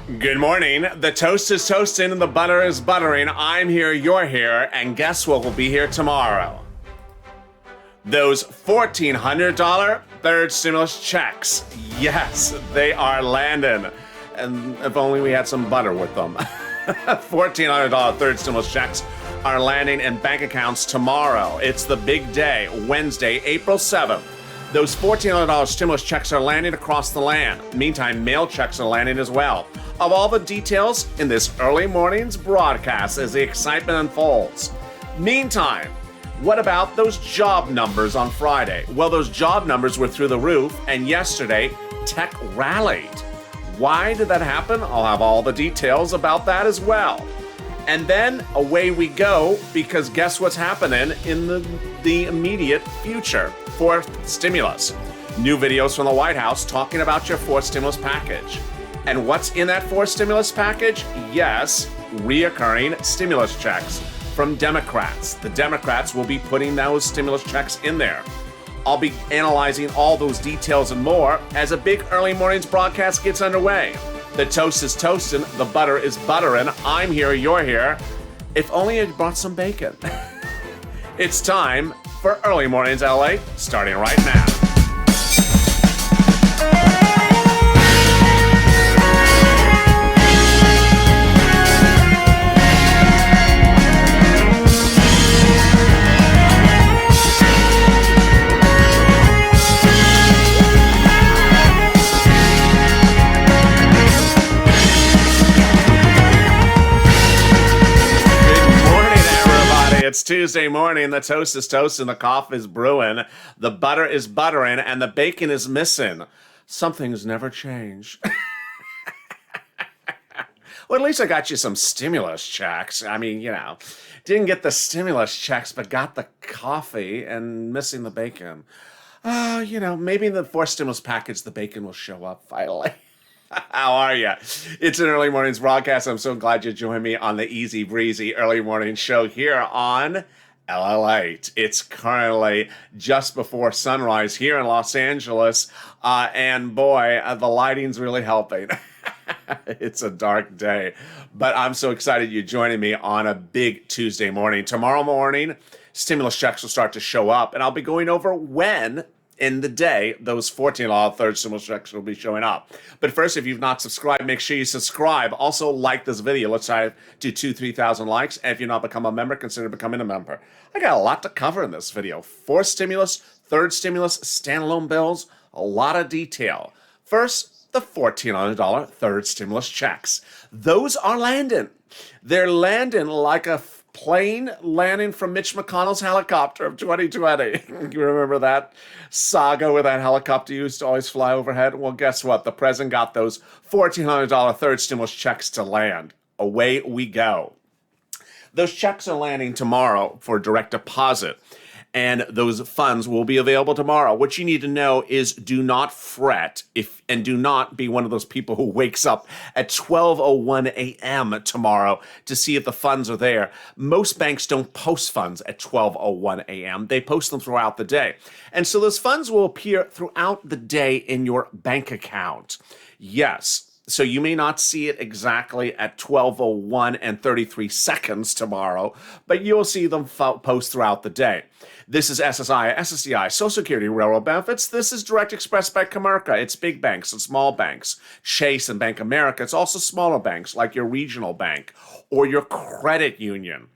Good morning. The toast is toasting and the butter is buttering. I'm here, you're here, and guess what will be here tomorrow? Those $1,400 third stimulus checks. Yes, they are landing. And if only we had some butter with them. $1,400 third stimulus checks are landing in bank accounts tomorrow. It's the big day, Wednesday, April 7th. Those $1,400 stimulus checks are landing across the land. Meantime, mail checks are landing as well. Of all the details in this early morning's broadcast as the excitement unfolds. Meantime, what about those job numbers on Friday? Well, those job numbers were through the roof, and yesterday, tech rallied. Why did that happen? I'll have all the details about that as well. And then away we go, because guess what's happening in the immediate future? Fourth stimulus. New videos from the White House talking about your fourth stimulus package. And what's in that fourth stimulus package? Yes, reoccurring stimulus checks from Democrats. The Democrats will be putting those stimulus checks in there. I'll be analyzing all those details and more as a big early mornings broadcast gets underway. The toast is toasting, the butter is buttering. I'm here, you're here. If only I brought some bacon. It's time for Early Mornings LA, starting right now. It's Tuesday morning, the toast is toasting, the coffee is brewing, the butter is buttering, and the bacon is missing. Some things never change. Well, at least I got you some stimulus checks. I mean, didn't get the stimulus checks, but got the coffee and missing the bacon. Maybe in the fourth stimulus package, the bacon will show up finally. How are you? It's an early mornings broadcast. I'm so glad you joined me on the easy breezy early morning show here on LALATE. It's currently just before sunrise here in Los Angeles. And boy, the lighting's really helping. It's a dark day, but I'm so excited you're joining me on a big Tuesday morning. Tomorrow morning, stimulus checks will start to show up, and I'll be going over when in the day those $14 third stimulus checks will be showing up. But first, if you've not subscribed, make sure you subscribe. Also, like this video. Let's try to do 3,000 likes. And if you're not become a member, consider becoming a member. I got a lot to cover in this video. Fourth stimulus, third stimulus, standalone bills, a lot of detail. First, the $1,400 third stimulus checks. Those are landing. They're landing like a plane landing from Mitch McConnell's helicopter of 2020. You remember that saga where that helicopter used to always fly overhead? Well, guess what? The president got those $1,400 third stimulus checks to land. Away we go. Those checks are landing tomorrow for direct deposit, and those funds will be available tomorrow. What you need to know is do not fret and do not be one of those people who wakes up at 12:01 a.m. tomorrow to see if the funds are there. Most banks don't post funds at 12:01 a.m. They post them throughout the day. And so those funds will appear throughout the day in your bank account. Yes. So you may not see it exactly at 12:01 and 33 seconds tomorrow, but you'll see them post throughout the day. This is SSI, SSDI, Social Security, Railroad Benefits. This is Direct Express by Comerica. It's big banks and small banks. Chase and Bank America. It's also smaller banks like your regional bank or your credit union.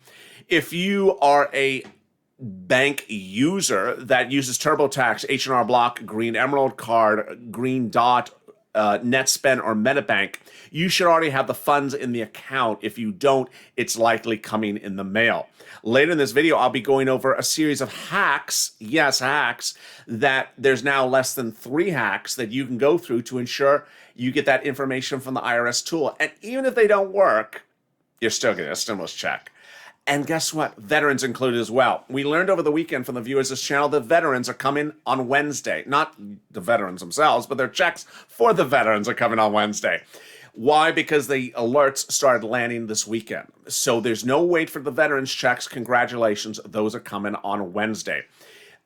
If you are a bank user that uses TurboTax, H&R Block, Green Emerald Card, Green Dot, NetSpend, or MetaBank, you should already have the funds in the account. If you don't, it's likely coming in the mail. Later in this video, I'll be going over a series of hacks, yes, hacks, that there's now less than 3 hacks that you can go through to ensure you get that information from the IRS tool. And even if they don't work, you're still getting a stimulus check. And guess what? Veterans included as well. We learned over the weekend from the viewers of this channel that veterans are coming on Wednesday. Not the veterans themselves, but their checks for the veterans are coming on Wednesday. Why? Because the alerts started landing this weekend. So there's no wait for the veterans checks. Congratulations. Those are coming on Wednesday.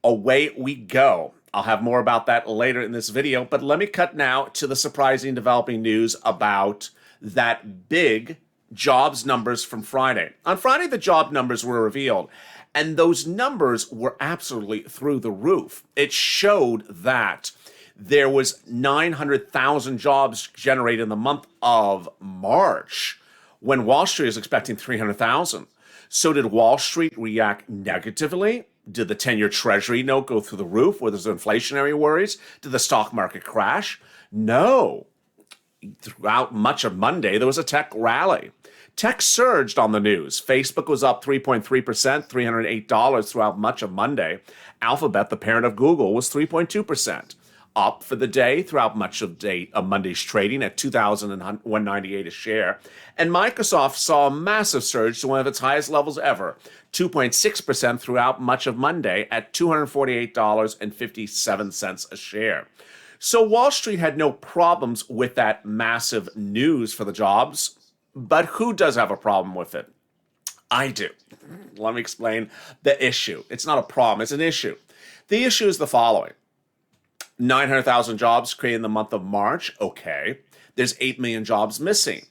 Away we go. I'll have more about that later in this video, but let me cut now to the surprising developing news about that big jobs numbers from Friday. On Friday, the job numbers were revealed, and those numbers were absolutely through the roof. It showed that there was 900,000 jobs generated in the month of March, when Wall Street is expecting 300,000. So did Wall Street react negatively? Did the 10-year Treasury note go through the roof? Were there inflationary worries? Did the stock market crash? No. Throughout much of Monday, there was a tech rally. Tech surged on the news. Facebook was up 3.3%, $308 throughout much of Monday. Alphabet, the parent of Google, was 3.2%. Up for the day throughout much of Monday's trading at $2,198 a share. And Microsoft saw a massive surge to one of its highest levels ever, 2.6% throughout much of Monday at $248.57 a share. So Wall Street had no problems with that massive news for the jobs, but who does have a problem with it? I do. Let me explain the issue. It's not a problem, it's an issue. The issue is the following. 900,000 jobs created in the month of March. Okay. There's 8 million jobs missing.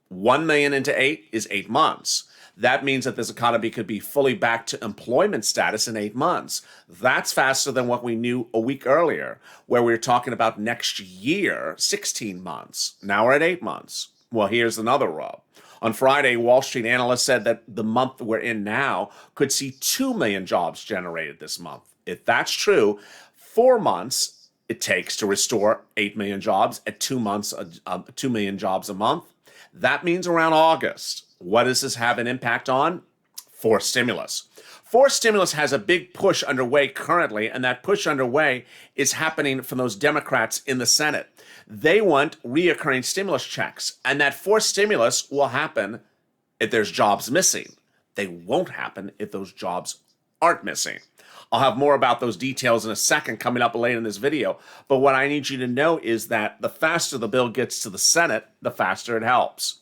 1 million into 8 is 8 months. That means that this economy could be fully back to employment status in 8 months. That's faster than what we knew a week earlier, where we were talking about next year, 16 months. Now we're at 8 months. Well, here's another rub. On Friday, Wall Street analysts said that the month we're in now could see 2 million jobs generated this month. If that's true, 4 months it takes to restore 8 million jobs at 2 months, 2 million jobs a month. That means around August. What does this have an impact on? Forced stimulus. Forced stimulus has a big push underway currently, and that push underway is happening from those Democrats in the Senate. They want reoccurring stimulus checks, and that forced stimulus will happen if there's jobs missing. They won't happen if those jobs aren't missing. I'll have more about those details in a second coming up later in this video. But what I need you to know is that the faster the bill gets to the Senate, the faster it helps.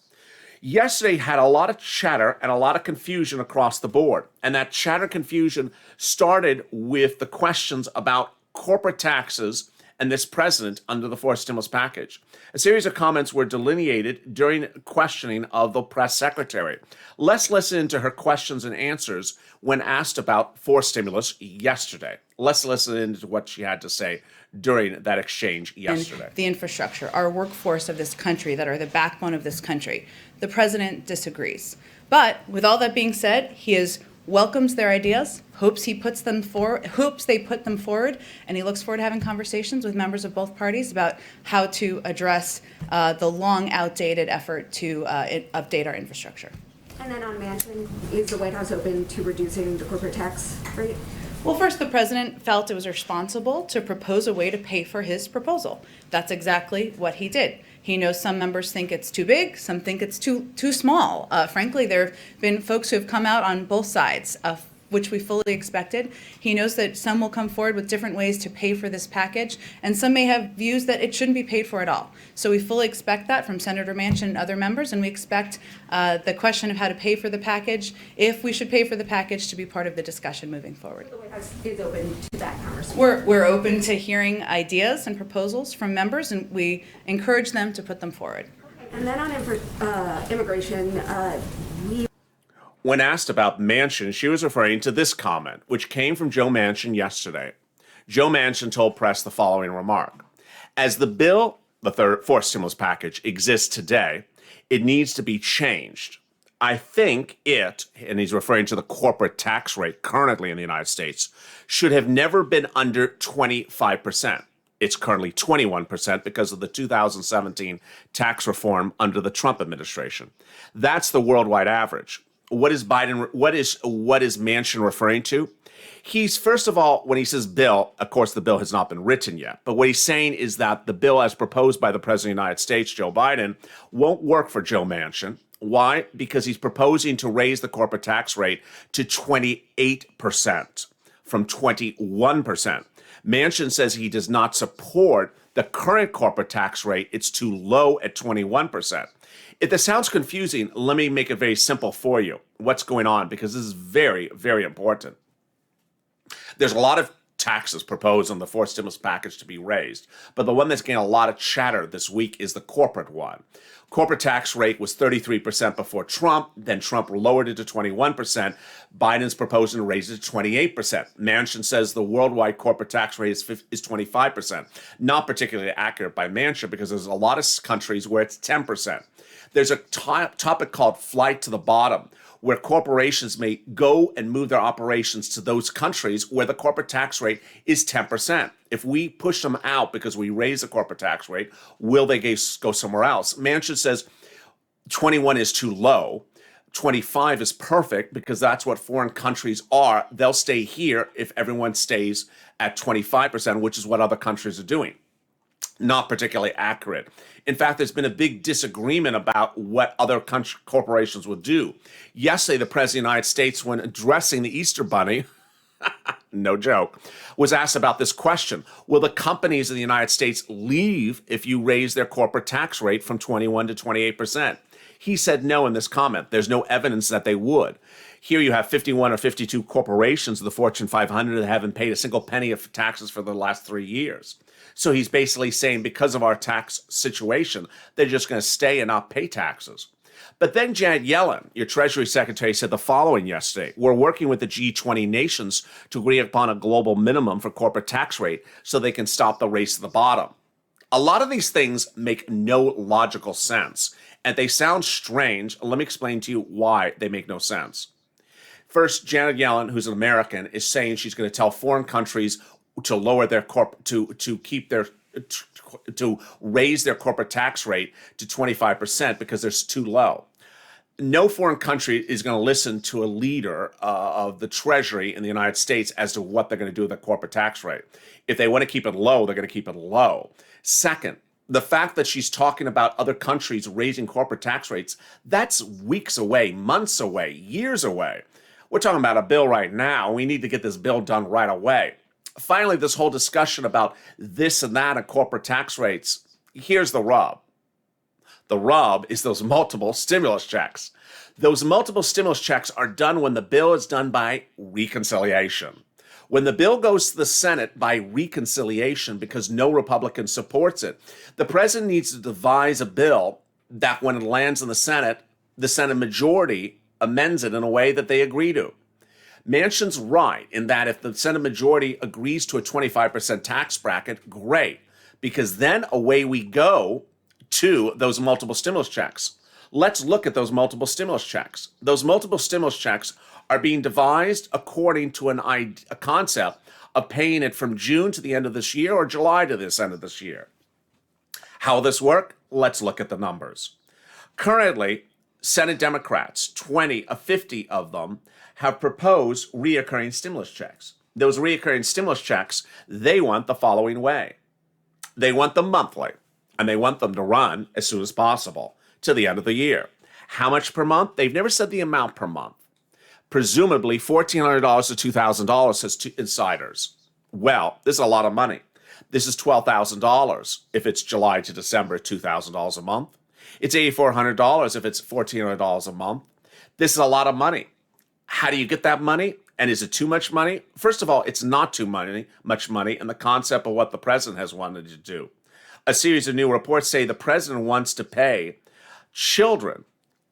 Yesterday had a lot of chatter and a lot of confusion across the board. And that chatter confusion started with the questions about corporate taxes and this president under the forced stimulus package. A series of comments were delineated during questioning of the press secretary. Let's listen to her questions and answers when asked about forced stimulus yesterday. Let's listen to what she had to say during that exchange yesterday. And the infrastructure, our workforce of this country that are the backbone of this country. The president disagrees. But with all that being said, he welcomes their ideas, hopes they put them forward, and he looks forward to having conversations with members of both parties about how to address the long outdated effort to update our infrastructure. And then on Manchin, is the White House open to reducing the corporate tax rate? Well, first, the president felt it was responsible to propose a way to pay for his proposal. That's exactly what he did. He knows some members think it's too big, some think it's too small. Frankly, there have been folks who have come out on both sides, which we fully expected. He knows that some will come forward with different ways to pay for this package, and some may have views that it shouldn't be paid for at all. So we fully expect that from Senator Manchin and other members, and we expect the question of how to pay for the package, if we should pay for the package, to be part of the discussion moving forward. The White House is open to that conversation. We're open to hearing ideas and proposals from members, and we encourage them to put them forward. And then on immigration, When asked about Manchin, she was referring to this comment, which came from Joe Manchin yesterday. Joe Manchin told press the following remark. As the bill, the fourth stimulus package, exists today, it needs to be changed. I think it, and he's referring to the corporate tax rate currently in the United States, should have never been under 25%. It's currently 21% because of the 2017 tax reform under the Trump administration. That's the worldwide average. What is Manchin referring to? He's, first of all, when he says bill, of course the bill has not been written yet, but what he's saying is that the bill as proposed by the President of the United States, Joe Biden, won't work for Joe Manchin. Why? Because he's proposing to raise the corporate tax rate to 28% from 21%. Manchin says he does not support the current corporate tax rate. It's too low at 21%. If this sounds confusing, let me make it very simple for you. What's going on? Because this is very, very important. There's a lot of taxes proposed on the fourth stimulus package to be raised. But the one that's getting a lot of chatter this week is the corporate one. Corporate tax rate was 33% before Trump. Then Trump lowered it to 21%. Biden's proposing to raise it to 28%. Manchin says the worldwide corporate tax rate is 25%. Not particularly accurate by Manchin because there's a lot of countries where it's 10%. There's a topic called flight to the bottom, where corporations may go and move their operations to those countries where the corporate tax rate is 10%. If we push them out because we raise the corporate tax rate, will they go somewhere else? Manchin says 21 is too low. 25 is perfect because that's what foreign countries are. They'll stay here if everyone stays at 25%, which is what other countries are doing. Not particularly accurate. In fact, there's been a big disagreement about what other corporations will do. Yesterday, the President of the United States, when addressing the Easter Bunny, no joke, was asked about this question. Will the companies in the United States leave if you raise their corporate tax rate from 21 to 28%? He said no in this comment. There's no evidence that they would. Here you have 51 or 52 corporations of the Fortune 500 that haven't paid a single penny of taxes for the last 3 years. So he's basically saying because of our tax situation, they're just going to stay and not pay taxes. But then Janet Yellen, your Treasury Secretary, said the following yesterday. We're working with the G20 nations to agree upon a global minimum for corporate tax rate so they can stop the race to the bottom. A lot of these things make no logical sense, and they sound strange. Let me explain to you why they make no sense. First, Janet Yellen, who's an American, is saying she's going to tell foreign countries to lower their to raise their corporate tax rate to 25% because they're too low. No foreign country is going to listen to a leader of the Treasury in the United States as to what they're going to do with the corporate tax rate. If they want to keep it low, they're going to keep it low. Second, the fact that she's talking about other countries raising corporate tax rates, that's weeks away, months away, years away. We're talking about a bill right now. We need to get this bill done right away. Finally, this whole discussion about this and that and corporate tax rates, here's the rub. The rub is those multiple stimulus checks. Those multiple stimulus checks are done when the bill is done by reconciliation. When the bill goes to the Senate by reconciliation because no Republican supports it, the president needs to devise a bill that when it lands in the Senate majority amends it in a way that they agree to. Manchin's right in that if the Senate majority agrees to a 25% tax bracket, great, because then away we go to those multiple stimulus checks. Let's look at those multiple stimulus checks. Those multiple stimulus checks are being devised according to a concept of paying it from June to the end of this year or July to this end of this year. How will this work? Let's look at the numbers. Currently, Senate Democrats, 20 of 50 of them, have proposed reoccurring stimulus checks. Those reoccurring stimulus checks, they want the following way. They want them monthly, and they want them to run as soon as possible to the end of the year. How much per month? They've never said the amount per month. Presumably $1,400 to $2,000, says insiders. Well, this is a lot of money. This is $12,000 if it's July to December, $2,000 a month. It's $8,400 if it's $1,400 a month. This is a lot of money. How do you get that money? And is it too much money? First of all, it's not too much money in the concept of what the president has wanted to do. A series of new reports say the president wants to pay children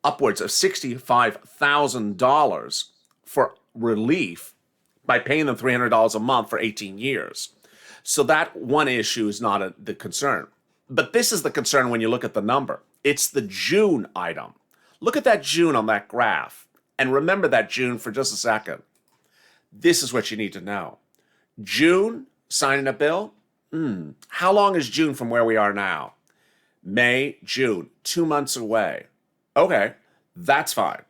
upwards of $65,000 for relief by paying them $300 a month for 18 years. So that one issue is not the concern. But this is the concern when you look at the number. It's the June item. Look at that June on that graph. And remember that June for just a second. This is what you need to know. June, signing a bill? How long is June from where we are now? May, June, 2 months away. Okay, that's fine.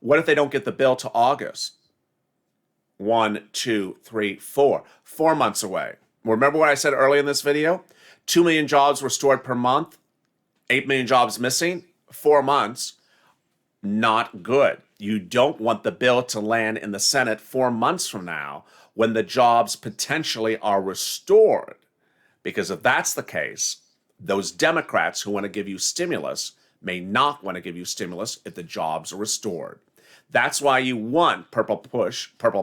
What if they don't get the bill to August? 1, 2, 3, 4. 4 months away. Remember what I said earlier in this video? 2 million jobs restored per month, 8 million jobs missing, 4 months. Not good. You don't want the bill to land in the Senate 4 months from now when the jobs potentially are restored. Because if that's the case, those Democrats who want to give you stimulus may not want to give you stimulus if the jobs are restored. That's why you want Purple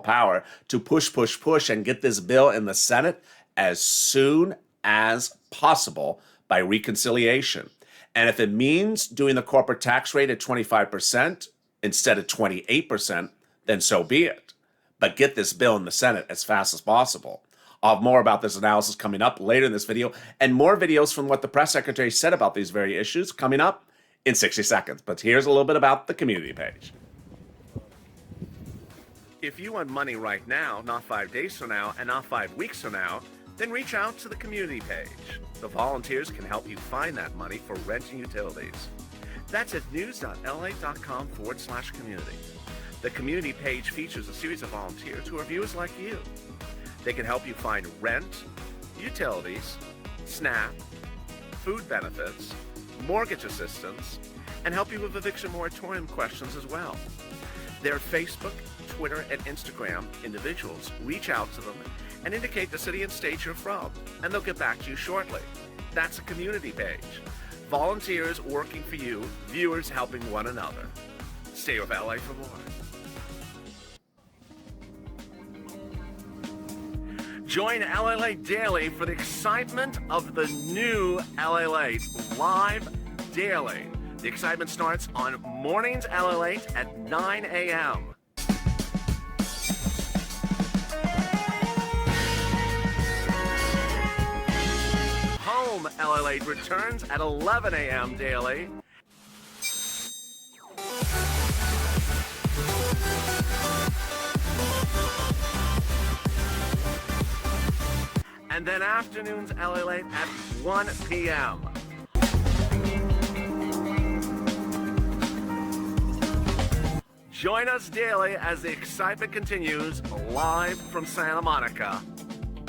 Power, to push, and get this bill in the Senate as soon as possible by reconciliation. And if it means doing the corporate tax rate at 25% instead of 28%, then so be it. But get this bill in the Senate as fast as possible. I'll have more about this analysis coming up later in this video, and more videos from what the press secretary said about these very issues coming up in 60 seconds. But here's a little bit about the community page. If you want money right now, not 5 days from now, and not 5 weeks from now, then reach out to the community page. The volunteers can help you find that money for rent and utilities. That's at news.la.com/community. The community page features a series of volunteers who are viewers like you. They can help you find rent, utilities, SNAP, food benefits, mortgage assistance, and help you with eviction moratorium questions as well. Their Facebook, Twitter, and Instagram individuals reach out to them and indicate the city and state you're from, and they'll get back to you shortly. That's a community page. Volunteers working for you, viewers helping one another. Stay with LA for more. Join LALATE Daily for the excitement of the new LALATE live daily. The excitement starts on mornings LALATE at 9 a.m. Home LALATE returns at 11 a.m. daily. And then afternoons LALATE at 1 p.m. Join us daily as the excitement continues live from Santa Monica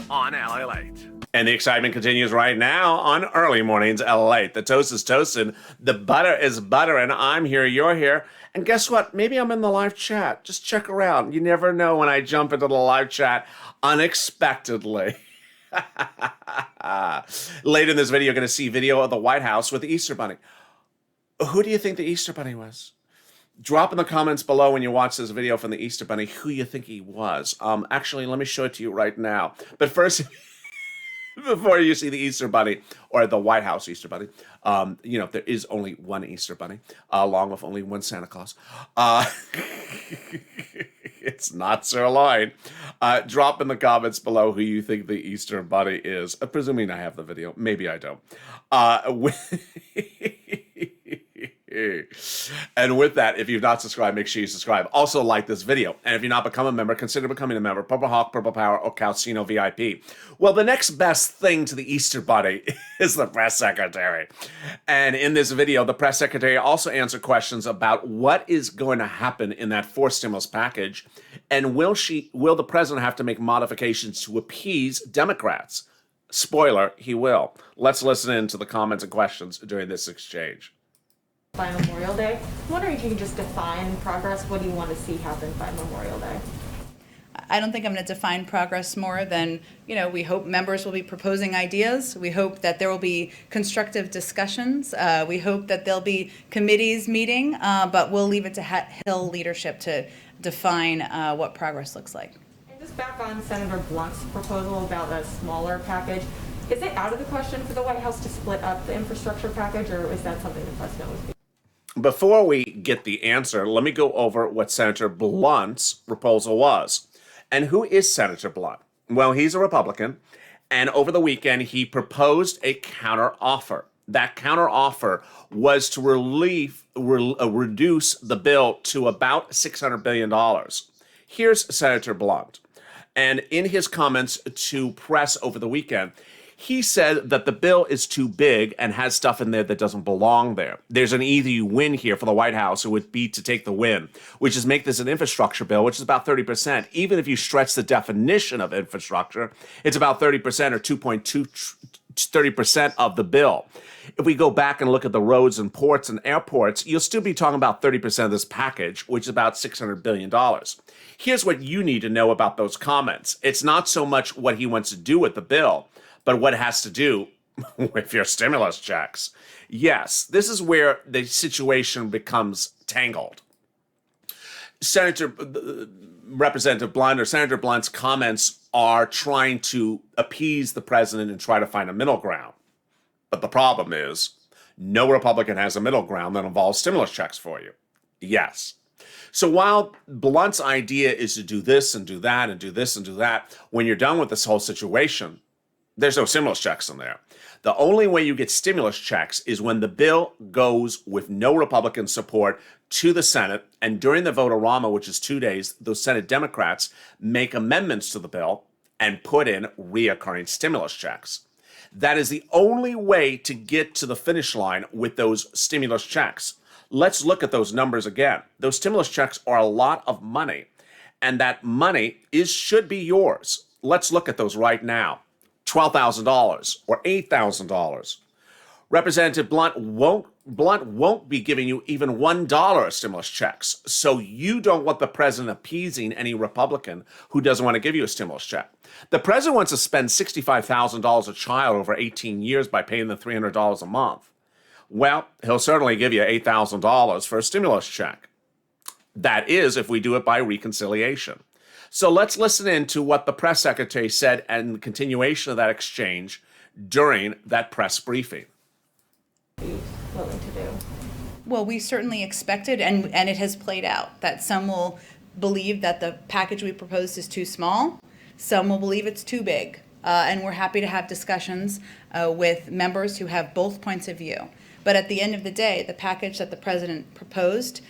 on LALATE. And the excitement continues right now on early mornings LALATE. The toast is toasting, the butter is buttering. I'm here, you're here. And guess what? Maybe I'm in the live chat. Just check around. You never know when I jump into the live chat unexpectedly. Later in this video, you're going to see video of the White House with the Easter Bunny. Who do you think the Easter Bunny was? Drop in the comments below when you watch this video from the Easter Bunny who you think he was. Actually, let me show it to you right now. But first, before you see the Easter Bunny or the White House Easter Bunny, there is only one Easter Bunny, along with only one Santa Claus. It's not sirloin. Drop in the comments below who you think the Easter Bunny is. Presuming I have the video. Maybe I don't. And with that, if you've not subscribed, make sure you subscribe. Also like this video. And if you're not become a member, consider becoming a member. Purple Hawk, Purple Power, or Calcino VIP. Well, the next best thing to the Easter Bunny is the press secretary. And in this video, the press secretary also answered questions about what is going to happen in that fourth stimulus package. And will the president have to make modifications to appease Democrats? Spoiler, he will. Let's listen in to the comments and questions during this exchange. By Memorial Day. I'm wondering if you can just define progress. What do you want to see happen by Memorial Day? I don't think I'm going to define progress more than, we hope members will be proposing ideas. We hope that there will be constructive discussions. We hope that there'll be committees meeting, but we'll leave it to Hill leadership to define what progress looks like. And just back on Senator Blunt's proposal about a smaller package, is it out of the question for the White House to split up the infrastructure package, or is that something the president was? Before we get the answer, let me go over what Senator Blunt's proposal was. And who is Senator Blunt? Well, he's a Republican, and over the weekend, he proposed a counteroffer. That counteroffer was to reduce the bill to about $600 billion. Here's Senator Blunt. And in his comments to press over the weekend, he said that the bill is too big and has stuff in there that doesn't belong there. There's an easy win here for the White House. It would be to take the win, which is make this an infrastructure bill, which is about 30%. Even if you stretch the definition of infrastructure, it's about 30% or 30% of the bill. If we go back and look at the roads and ports and airports, you'll still be talking about 30% of this package, which is about $600 billion. Here's what you need to know about those comments. It's not so much what he wants to do with the bill, but what it has to do with your stimulus checks. Yes, this is where the situation becomes tangled. Representative Blunt or Senator Blunt's comments are trying to appease the president and try to find a middle ground. But the problem is, no Republican has a middle ground that involves stimulus checks for you. Yes. So while Blunt's idea is to do this and do that and do this and do that, when you're done with this whole situation, there's no stimulus checks in there. The only way you get stimulus checks is when the bill goes with no Republican support to the Senate, and during the vote-a-rama, which is 2 days, those Senate Democrats make amendments to the bill and put in reoccurring stimulus checks. That is the only way to get to the finish line with those stimulus checks. Let's look at those numbers again. Those stimulus checks are a lot of money, and that money should be yours. Let's look at those right now. $12,000 or $8,000. Representative Blunt won't be giving you even $1 stimulus checks. So you don't want the president appeasing any Republican who doesn't want to give you a stimulus check. The president wants to spend $65,000 a child over 18 years by paying them $300 a month. Well, he'll certainly give you $8,000 for a stimulus check. That is if we do it by reconciliation. So let's listen in to what the press secretary said and the continuation of that exchange during that press briefing. Willing to do. Well, we certainly expected, and it has played out, that some will believe that the package we proposed is too small, some will believe it's too big, and we're happy to have discussions with members who have both points of view. But at the end of the day, the package that the president proposed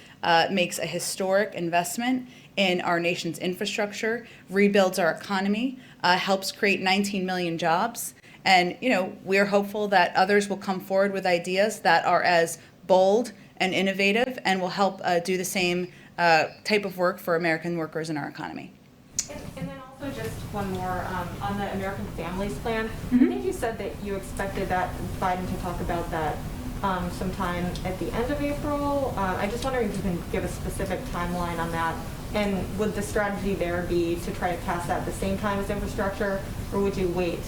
makes a historic investment in our nation's infrastructure, rebuilds our economy, helps create 19 million jobs. And, we're hopeful that others will come forward with ideas that are as bold and innovative and will help do the same type of work for American workers in our economy. And then also just one more on the American Families Plan. I think you said that you expected that Biden to talk about that sometime at the end of April. I just wondering if you can give a specific timeline on that. And would the strategy there be to try to pass that at the same time as infrastructure, or would you wait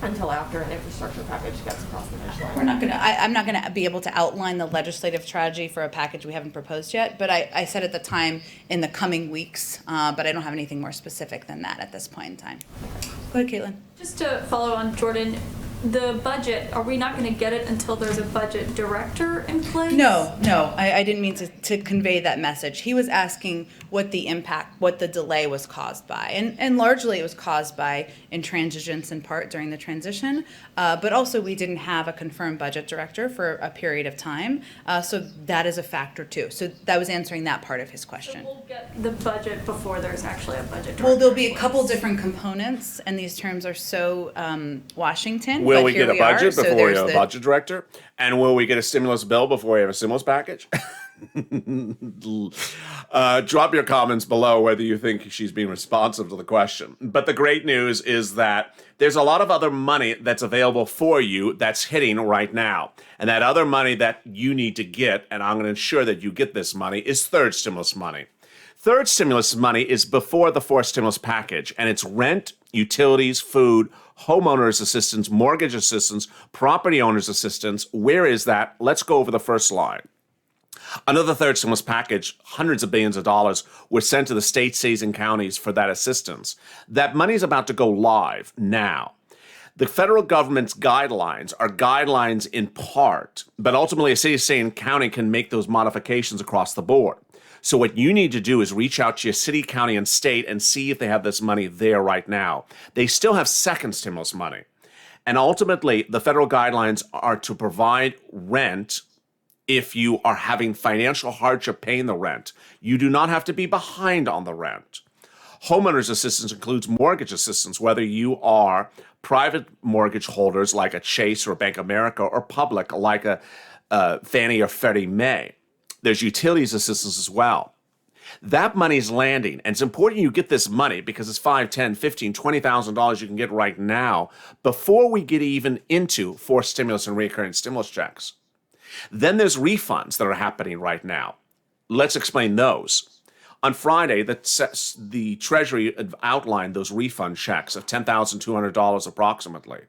until after an infrastructure package gets across the finish line? I'm not gonna be able to outline the legislative strategy for a package we haven't proposed yet, but I said at the time in the coming weeks, but I don't have anything more specific than that at this point in time. Go ahead, Caitlin. Just to follow on Jordan, the budget, are we not going to get it until there's a budget director in place? No, I didn't mean to convey that message. He was asking what the delay was caused by. And largely it was caused by intransigence in part during the transition, but also we didn't have a confirmed budget director for a period of time, so that is a factor too. So that was answering that part of his question. So we'll get the budget before there's actually a budget director. Well, there'll be a couple different components, and these terms are so Washington. Will but we here get a budget so before we there's have a the- budget director? And will we get a stimulus bill before we have a stimulus package? Drop your comments below whether you think she's being responsive to the question. But the great news is that there's a lot of other money that's available for you that's hitting right now. And that other money that you need to get, and I'm going to ensure that you get this money, is third stimulus money. Third stimulus money is before the fourth stimulus package, and it's rent, utilities, food, homeowners assistance, mortgage assistance, property owners assistance. Where is that? Let's go over the first line. Under the third stimulus package, hundreds of billions of dollars were sent to the states, cities, and counties for that assistance. That money is about to go live now. The federal government's guidelines are guidelines in part, but ultimately a city, state, and county can make those modifications across the board. So what you need to do is reach out to your city, county, and state and see if they have this money there right now. They still have second stimulus money. And ultimately, the federal guidelines are to provide rent if you are having financial hardship paying the rent. You do not have to be behind on the rent. Homeowners assistance includes mortgage assistance, whether you are private mortgage holders like a Chase or a Bank of America, or public like a Fannie or Freddie Mae. There's utilities assistance as well. That money's landing, and it's important you get this money because it's $5, $10, $15, $20,000 you can get right now before we get even into forced stimulus and recurring stimulus checks. Then there's refunds that are happening right now. Let's explain those. On Friday, the Treasury outlined those refund checks of $10,200 approximately.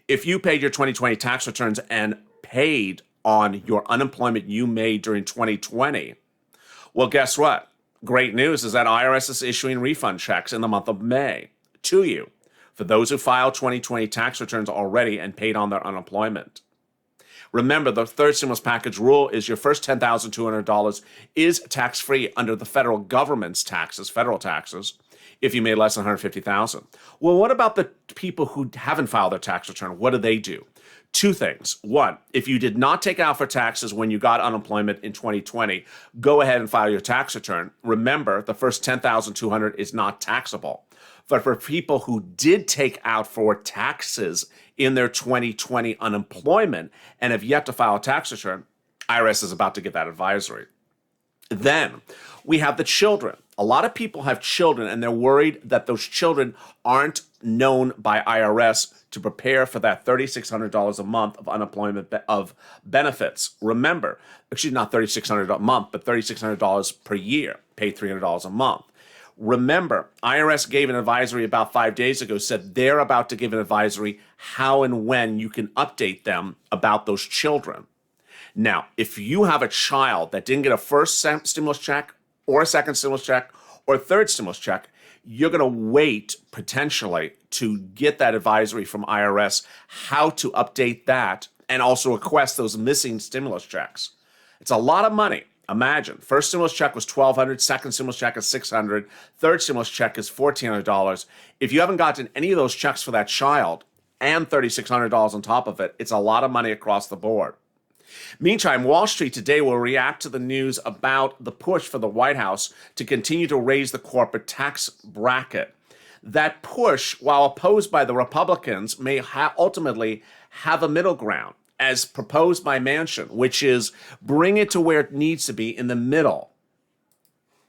If you paid your 2020 tax returns and paid on your unemployment you made during 2020, well, guess what? great news is that IRS is issuing refund checks in the month of May to you for those who filed 2020 tax returns already and paid on their unemployment. Remember, the third stimulus package rule is your first $10,200 is tax-free under the federal government's taxes, federal taxes, if you made less than $150,000. Well, what about the people who haven't filed their tax return? What do? Two things. One, if you did not take out for taxes when you got unemployment in 2020, go ahead and file your tax return. Remember, the first $10,200 is not taxable. But for people who did take out for taxes in their 2020 unemployment and have yet to file a tax return, IRS is about to get that advisory. Then we have the children. A lot of people have children and they're worried that those children aren't known by IRS to prepare for that $3,600 a month of unemployment of benefits. Remember, actually not $3,600 a month, but $3,600 per year, pay $300 a month. Remember, IRS gave an advisory about 5 days ago, said they're about to give an advisory how and when you can update them about those children. Now, if you have a child that didn't get a first stimulus check or a second stimulus check or a third stimulus check, you're going to wait potentially to get that advisory from IRS how to update that and also request those missing stimulus checks. It's a lot of money. Imagine, first stimulus check was $1,200, second stimulus check is $600, third stimulus check is $1,400. If you haven't gotten any of those checks for that child and $3,600 on top of it, it's a lot of money across the board. Meantime, Wall Street today will react to the news about the push for the White House to continue to raise the corporate tax bracket. That push, while opposed by the Republicans, may ultimately have a middle ground, as proposed by Manchin, which is bring it to where it needs to be in the middle.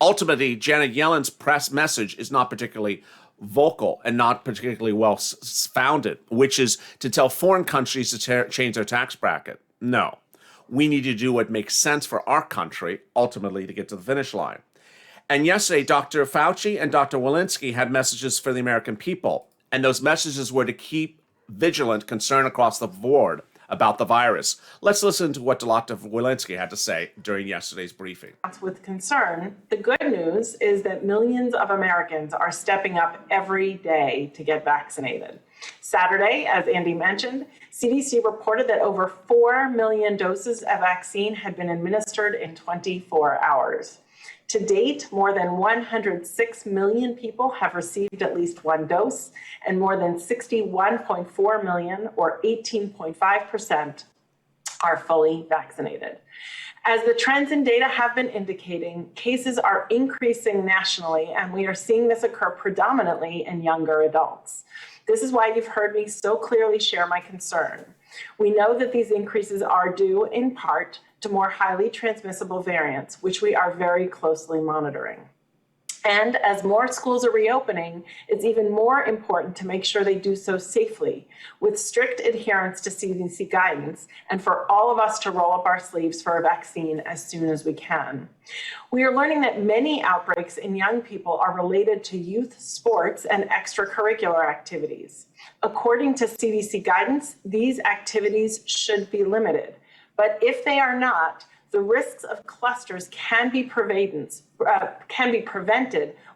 Ultimately, Janet Yellen's press message is not particularly vocal and not particularly well founded, which is to tell foreign countries to change their tax bracket. No. We need to do what makes sense for our country, ultimately, to get to the finish line. And yesterday, Dr. Fauci and Dr. Walensky had messages for the American people. And those messages were to keep vigilant concern across the board about the virus. Let's listen to what Dr. Walensky had to say during yesterday's briefing. With concern, the good news is that millions of Americans are stepping up every day to get vaccinated. Saturday, as Andy mentioned, CDC reported that over 4 million doses of vaccine had been administered in 24 hours. To date, more than 106 million people have received at least one dose, and more than 61.4 million, or 18.5%, are fully vaccinated. As the trends in data have been indicating, cases are increasing nationally, and we are seeing this occur predominantly in younger adults. This is why you've heard me so clearly share my concern. We know that these increases are due, in part, to more highly transmissible variants, which we are very closely monitoring. And as more schools are reopening, it's even more important to make sure they do so safely, with strict adherence to CDC guidance, and for all of us to roll up our sleeves for a vaccine as soon as we can. We are learning that many outbreaks in young people are related to youth sports and extracurricular activities. According to CDC guidance, these activities should be limited. But if they are not, the risks of clusters can be prevented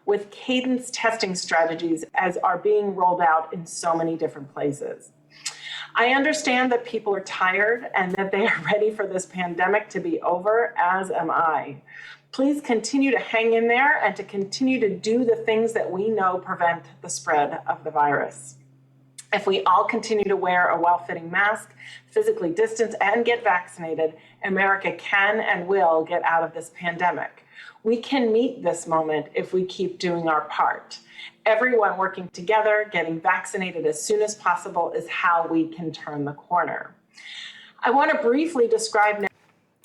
with cadence testing strategies as are being rolled out in so many different places. I understand that people are tired and that they are ready for this pandemic to be over, as am I. Please continue to hang in there and to continue to do the things that we know prevent the spread of the virus. If we all continue to wear a well-fitting mask, physically distance, and get vaccinated, America can and will get out of this pandemic. We can meet this moment if we keep doing our part. Everyone working together, getting vaccinated as soon as possible is how we can turn the corner. I want to briefly describe now.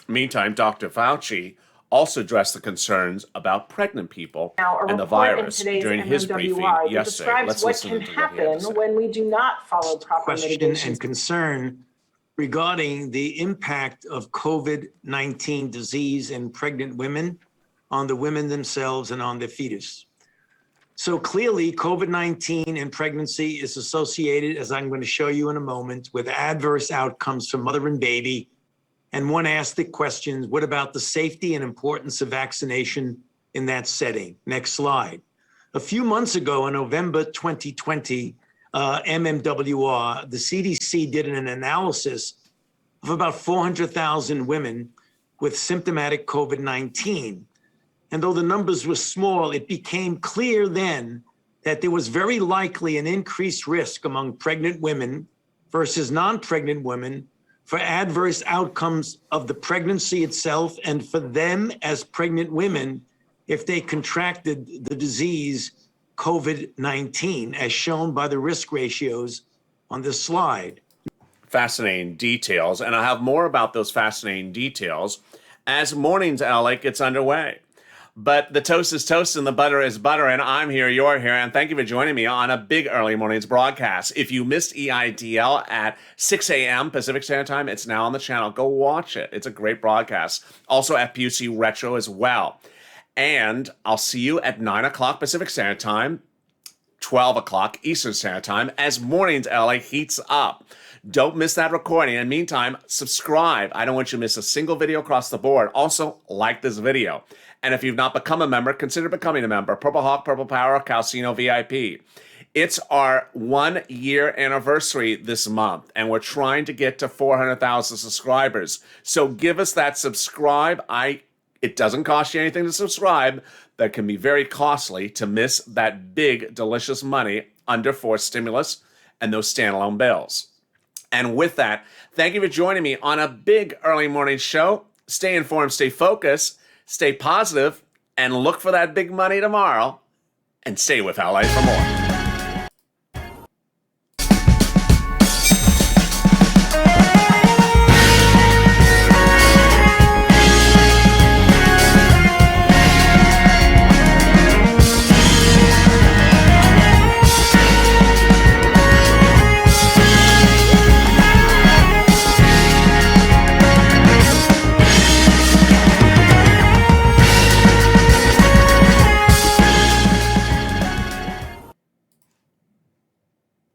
Meantime, Dr. Fauci also addressed the concerns about pregnant people and the virus during his briefing yesterday. Let's listen to what he had to say. What can happen when we do not follow proper Question mitigation and concern regarding the impact of COVID-19 disease in pregnant women on the women themselves and on their fetus. So clearly, COVID-19 and pregnancy is associated, as I'm going to show you in a moment, with adverse outcomes for mother and baby. And one asked the questions, what about the safety and importance of vaccination in that setting. Next slide. A few months ago, in November 2020, MMWR, the CDC did an analysis of about 400,000 women with symptomatic COVID-19. And though the numbers were small, it became clear then that there was very likely an increased risk among pregnant women versus non-pregnant women for adverse outcomes of the pregnancy itself and for them as pregnant women if they contracted the disease COVID-19, as shown by the risk ratios on this slide. Fascinating details, and I'll have more about those fascinating details as Mornings LA gets underway. But the toast is toast and the butter is butter, and I'm here, you're here, and thank you for joining me on a big early mornings broadcast. If you missed EIDL at 6 a.m. Pacific Standard Time, it's now on the channel. Go watch it. It's a great broadcast. Also at PUC Retro as well. And I'll see you at 9 o'clock Pacific Standard Time, 12 o'clock Eastern Standard Time as Mornings LA heats up. Don't miss that recording. In the meantime, subscribe. I don't want you to miss a single video across the board. Also, like this video. And if you've not become a member, consider becoming a member. Purple Hawk, Purple Power, Calcino VIP. It's our 1 year anniversary this month, and we're trying to get to 400,000 subscribers. So give us that subscribe. It doesn't cost you anything to subscribe. That can be very costly to miss that big, delicious money under forced stimulus and those standalone bills. And with that, thank you for joining me on a big early morning show. Stay informed, stay focused, stay positive, and look for that big money tomorrow. And stay with LA for more.